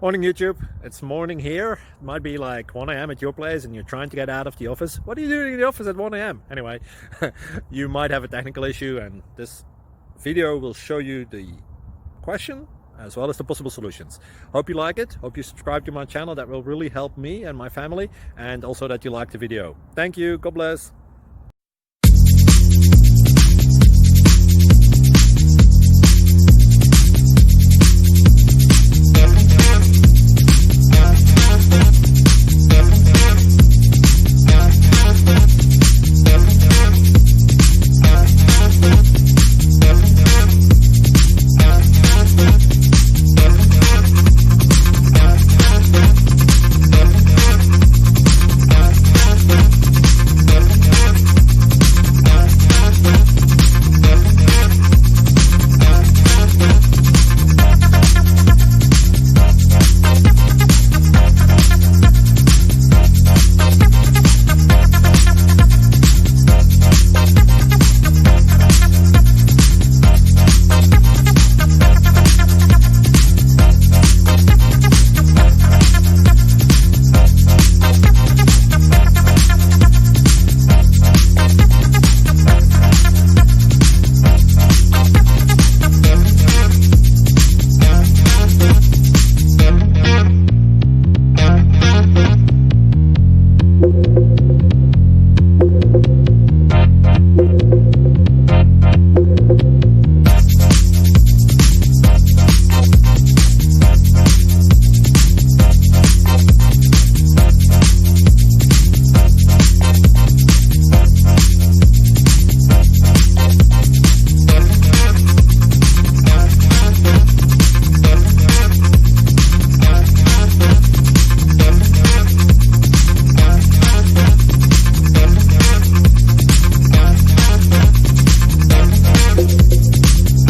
Morning YouTube, it's morning here. It might be like 1 a.m. at your place and you're trying to get out of the office. What are you doing in the office at 1 a.m? Anyway, you might have a technical issue and this video will show you the question as well as the possible solutions. Hope you like it, hope you subscribe to my channel. That will really help me and my family, and also that you like the video. Thank you, God bless.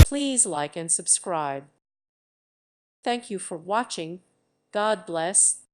Please like and subscribe. Thank you for watching. God bless.